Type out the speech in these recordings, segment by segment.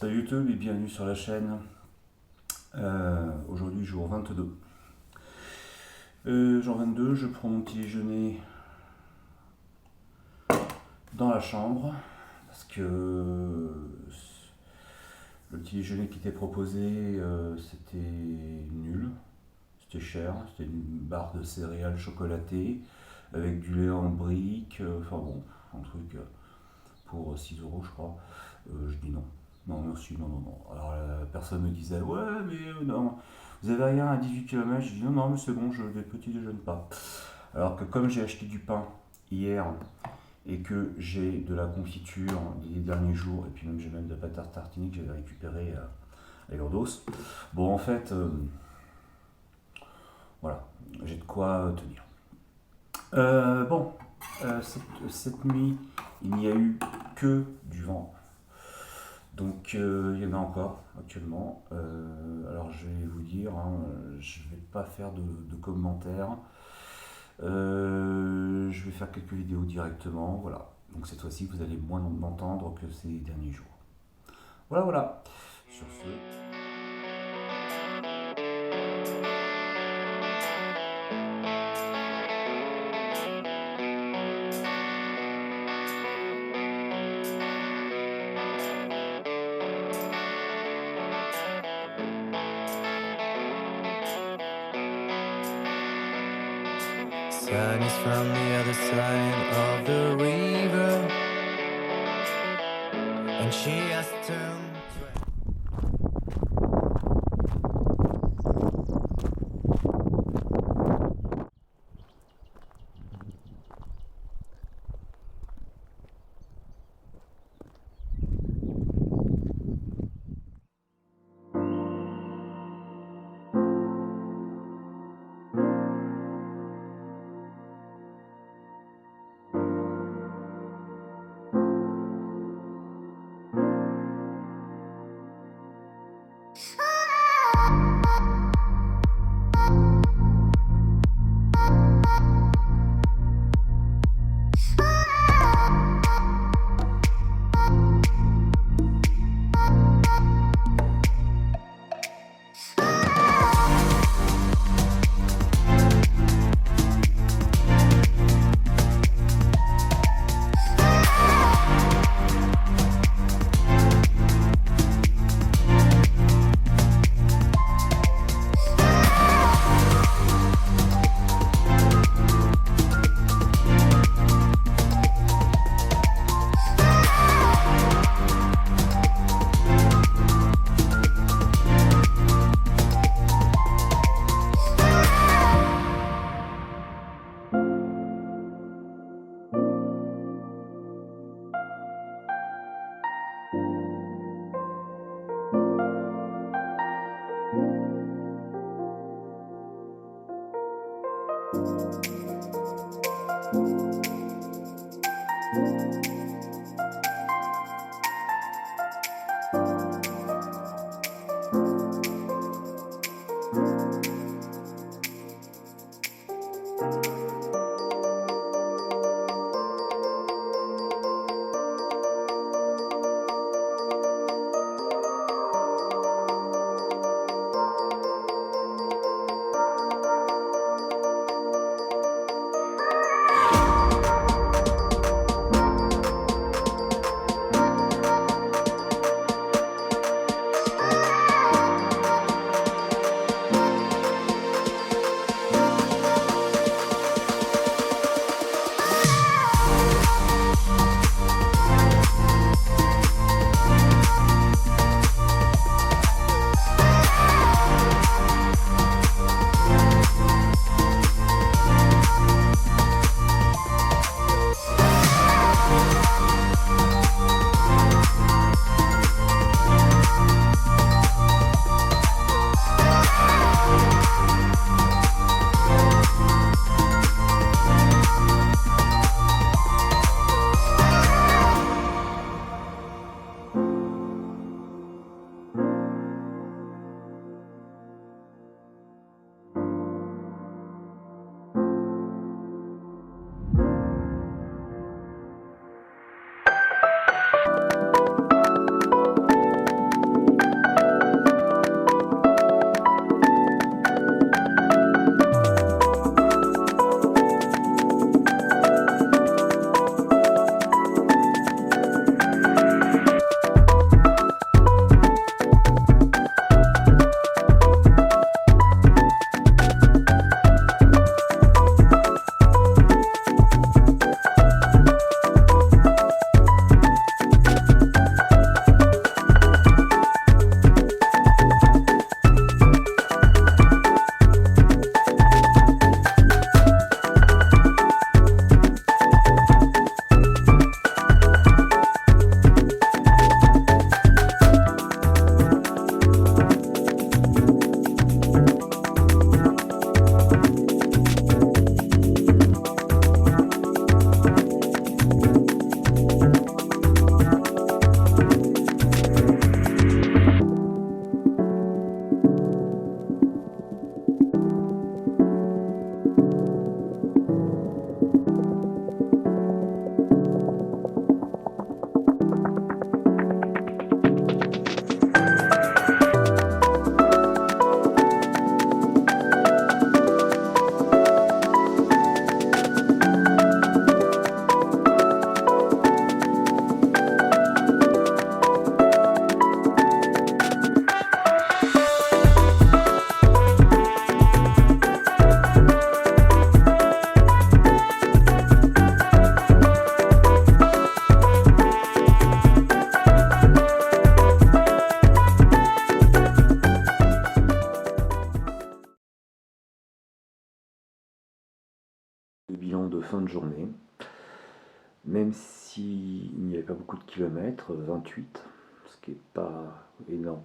Salut YouTube et bienvenue sur la chaîne. Aujourd'hui jour 22. Jour 22, je prends mon petit déjeuner dans la chambre parce que le petit déjeuner qui était proposé c'était nul, c'était cher, c'était une barre de céréales chocolatées avec du lait en brique, enfin bon, un truc pour 6 euros je crois. Je dis non. Non, merci, non, non, non. Alors la personne me disait, ouais, mais non, vous avez rien à 18 km. Je dis, non, non, mais c'est bon, je ne petit déjeune pas. Alors que comme j'ai acheté du pain hier et que j'ai de la confiture des derniers jours, et puis même j'ai même de la pâte à tartiner que j'avais récupérée à Lourdos, bon, en fait, voilà, j'ai de quoi tenir. Bon, cette nuit, il n'y a eu que du vent. Donc il y en a encore actuellement. Alors je vais vous dire, hein, je vais pas faire de commentaires. Je vais faire quelques vidéos directement. Voilà. Donc cette fois-ci, vous allez moins m'entendre que ces derniers jours. Voilà, voilà. Sur ce. Sun is from the other side of the river, and she has turned to fin de journée, même s'il n'y avait pas beaucoup de kilomètres, 28, ce qui n'est pas énorme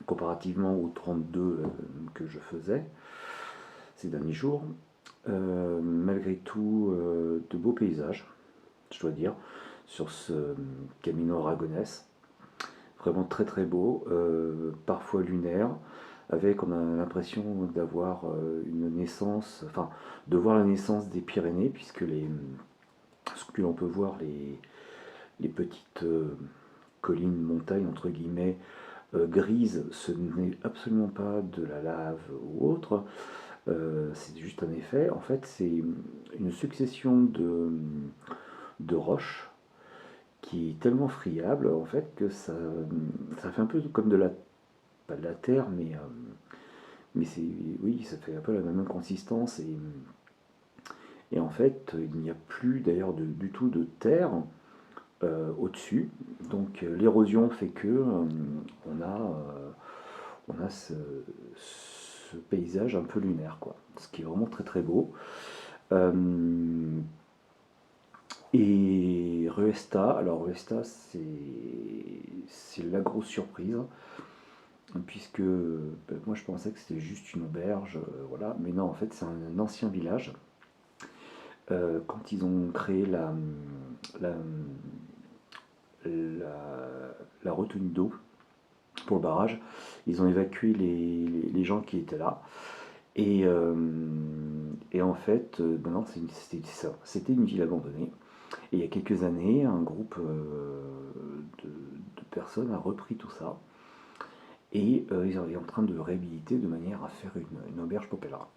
comparativement aux 32 que je faisais ces derniers jours. Malgré tout, de beaux paysages, je dois dire, sur ce Camino Aragonés. Vraiment très très beau, parfois lunaire, avec, on a l'impression d'avoir une naissance, enfin, de voir la naissance des Pyrénées, puisque ce que l'on peut voir, les petites collines, montagnes, entre guillemets, grises, ce n'est absolument pas de la lave ou autre, c'est juste un effet. En fait, c'est une succession de roches qui est tellement friable, en fait, que ça fait un peu comme pas de la terre, mais c'est, oui, ça fait un peu la même consistance, et en fait, il n'y a plus d'ailleurs du tout de terre au-dessus, donc l'érosion fait que on a ce paysage un peu lunaire, quoi, ce qui est vraiment très très beau. Et Ruesta, alors Ruesta, c'est la grosse surprise, puisque moi je pensais que c'était juste une auberge, voilà, mais non, en fait c'est un ancien village. Quand ils ont créé la, la retenue d'eau pour le barrage, ils ont évacué les gens qui étaient là. Et en fait, non, c'était une ville abandonnée. Et il y a quelques années, un groupe de personnes a repris tout ça. Et ils sont en train de réhabiliter de manière à faire une auberge pour pèlerins.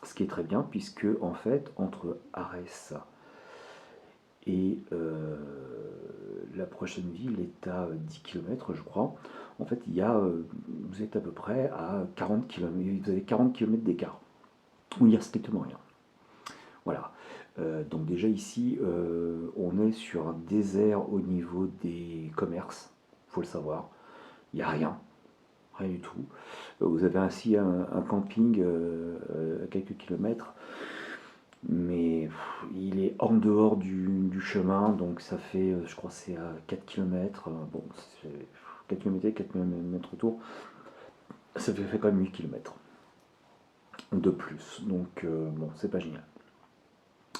Ce qui est très bien, puisque en fait, entre Arès et la prochaine ville est à 10 km, je crois. En fait, vous êtes à peu près à 40 km, vous avez 40 km d'écart, où il n'y a strictement rien. Voilà. Donc déjà ici, on est sur un désert au niveau des commerces, il faut le savoir. Il n'y a rien du tout. Vous avez ainsi un camping à quelques kilomètres, mais il est en dehors du chemin, donc ça fait, je crois, c'est à 4 km. Bon, c'est 4 km, 4 km autour, ça fait quand même 8 km de plus. Donc, bon, c'est pas génial.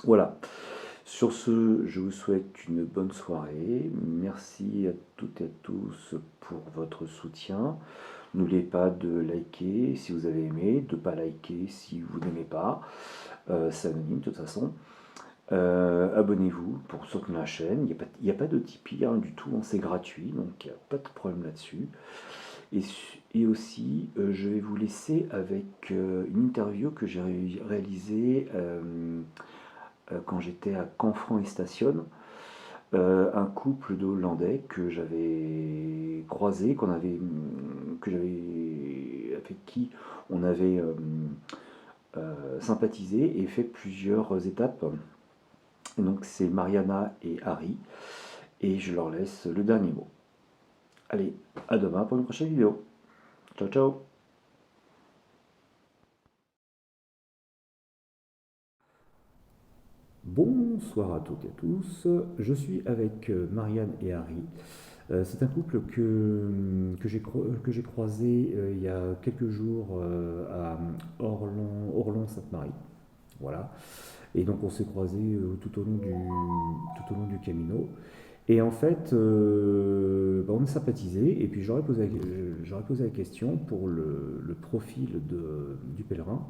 Voilà. Sur ce, je vous souhaite une bonne soirée. Merci à toutes et à tous pour votre soutien. N'oubliez pas de liker si vous avez aimé, de ne pas liker si vous n'aimez pas. C'est anonyme de toute façon. Abonnez-vous pour soutenir la chaîne. Il n'y a pas de Tipeee du tout, hein, c'est gratuit, donc il n'y a pas de problème là-dessus. Et aussi, je vais vous laisser avec une interview que j'ai réalisée quand j'étais à Canfranc et Station. Un couple de Hollandais que j'avais croisé, avec qui on avait sympathisé et fait plusieurs étapes. Et donc c'est Mariana et Harry, et je leur laisse le dernier mot. Allez, à demain pour une prochaine vidéo. Ciao ciao. Bonsoir à toutes et à tous, je suis avec Marianne et Harry. C'est un couple que j'ai croisé il y a quelques jours à Orlon-Sainte-Marie. Voilà. Et donc on s'est croisés tout au long du Camino. Et en fait, on a sympathisé, et puis j'aurais posé la question pour le profil du pèlerin.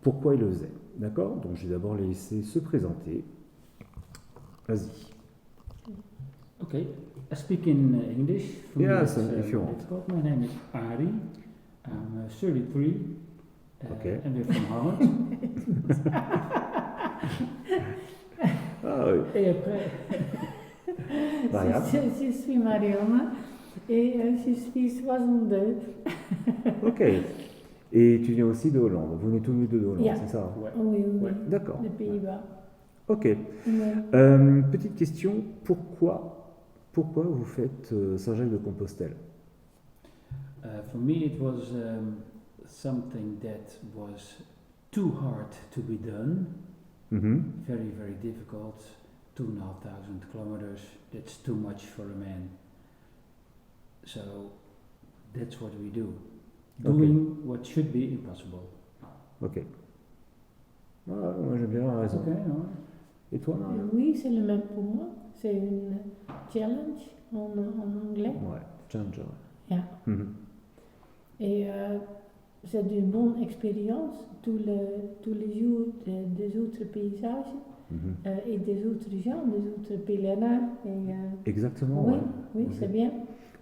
Pourquoi il le faisait? D'accord? Donc je vais d'abord les laisser se présenter. Vas-y. Okay, I speak in English. For Yes, me, if you want. difficult. My name is Ari. I'm 33, Okay. and we're from Holland. Ah oui. Et après, Marianne. Je suis Mariana et je suis 62. Ok. Et tu viens aussi de Hollande. Vous venez tous les deux de Hollande, Yeah. c'est ça? ouais. Oui, oui, Ouais. D'accord. les Pays-Bas. Ok. Ouais. Petite question, pourquoi vous faites Saint-Jacques-de-Compostelle? For me, it was something that was too hard to be done. Mhm. Very, very difficult. 2,500 kilometers. That's too much for a man. So that's what we do. Okay. Doing what should be impossible. Ok. Voilà, moi j'aime bien la raison. Okay, no? Et toi, Maria? Oui, c'est le même pour moi. C'est une challenge en anglais. Ouais, Challenger. Yeah. Mhm. Et c'est une bonne expérience tous les jours des autres paysages Mhm. et des autres gens, des autres pèlerins. Et, Exactement. oui, ouais. oui, c'est bien.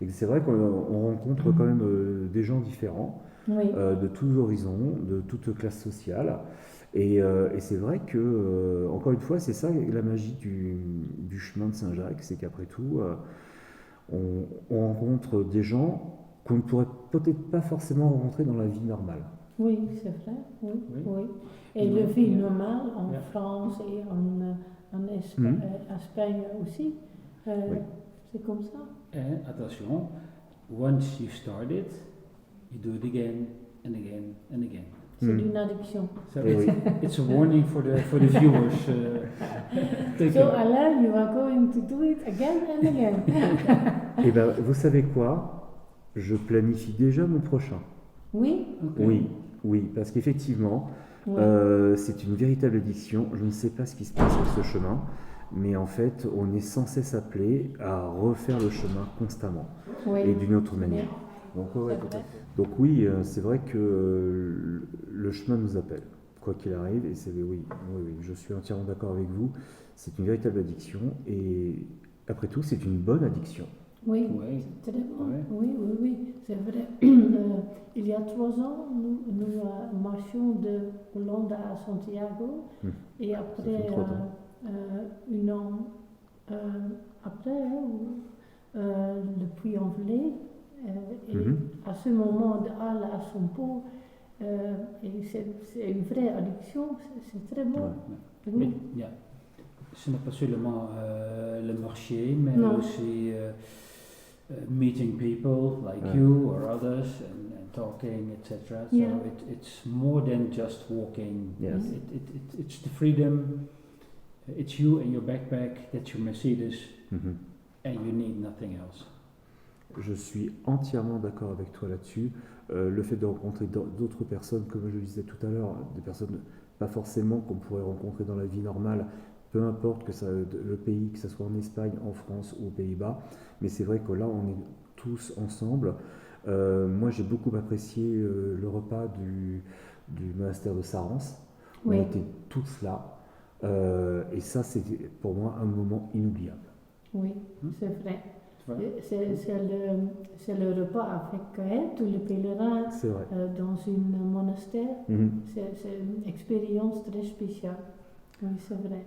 Et c'est vrai qu'on rencontre quand même des gens différents, Oui, de tous horizons, de toutes classes sociales. Et c'est vrai que, encore une fois, c'est ça la magie du chemin de Saint-Jacques, c'est qu'après tout, on rencontre des gens qu'on ne pourrait peut-être pas forcément rencontrer dans la vie normale. oui, c'est vrai. Oui, Oui. oui. Et Oui. le vie normale en Yeah. France et en Espagne aussi, Oui. c'est comme ça. And attention, once you start it, you do it again and again and again. C'est Hmm. une addiction. So Eh oui. it's a warning for the viewers. Take So it. Alain, you are going to do it again and again. Et ben, vous savez quoi? Je planifie déjà mon prochain. Oui, Okay. Oui, oui, parce qu'effectivement, oui. c'est une véritable addiction. Je ne sais pas ce qui se passe sur ce chemin, mais en fait, on est sans cesse appelé à refaire le chemin constamment oui. et d'une autre C'est manière. bien. Donc, ouais, C'est tout à vrai. fait. Donc oui, c'est vrai que le chemin nous appelle, quoi qu'il arrive. Et c'est oui, oui, oui, je suis entièrement d'accord avec vous. C'est une véritable addiction et après tout, c'est une bonne addiction. Oui, Oui. c'est très bon. Ouais. Oui, oui, oui, c'est vrai. Il y a 3 ans, nous marchions de Hollande à Santiago Hmm. et Ça après, fait 3 ans. un an après, le Puy-en-Velay, et Mhm. à ce moment de Halle à son pot, et c'est une vraie addiction, c'est très bon. Ouais. Oui, Yeah. Ce n'est pas seulement le marché, mais Non. aussi meeting people like Ouais. you or others and talking, etc. So Yeah. it's more than just walking. Yes. It's the freedom. It's you and your backpack. That's your Mercedes, Mhm. and you need nothing else. Je suis entièrement d'accord avec toi là-dessus. Le fait de rencontrer d'autres personnes, comme je le disais tout à l'heure, des personnes pas forcément qu'on pourrait rencontrer dans la vie normale, peu importe que ça, le pays, que ce soit en Espagne, en France ou aux Pays-Bas, mais c'est vrai que là, on est tous ensemble. Moi, j'ai beaucoup apprécié le repas du monastère de Sarens. On oui, était tous là. Et ça, c'était pour moi un moment inoubliable. oui, Hmm. c'est vrai. Right? C'est le repas avec tous les pèlerins C'est vrai. dans un monastère. Mhm. C'est une expérience très spéciale. Oui, c'est vrai.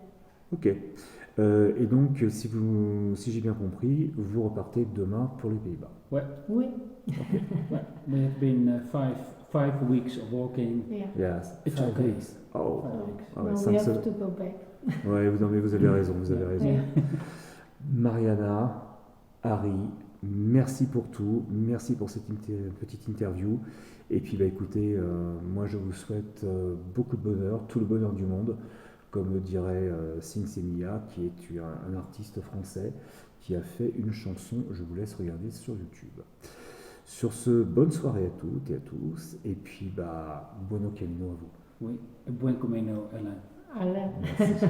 Ok. Et donc, si j'ai bien compris, vous repartez demain pour les Pays-Bas. Oui, Right. We have been five weeks of walking. yeah. Yes. It's 5 okay. weeks. Oh. 5 weeks. Ah ouais, Now 5 we have semaines. to go back. Ouais, non, mais vous avez raison, vous avez raison. Yeah. Mariana, Harry, merci pour tout, merci pour cette petite interview. Et puis, bah, écoutez, moi je vous souhaite beaucoup de bonheur, tout le bonheur du monde, comme le dirait Sing Semilla, qui est un artiste français qui a fait une chanson, je vous laisse regarder sur YouTube. Sur ce, bonne soirée à toutes et à tous, et puis bah, buono cammino à vous. Oui, buen camino, Alain. Alain. Merci.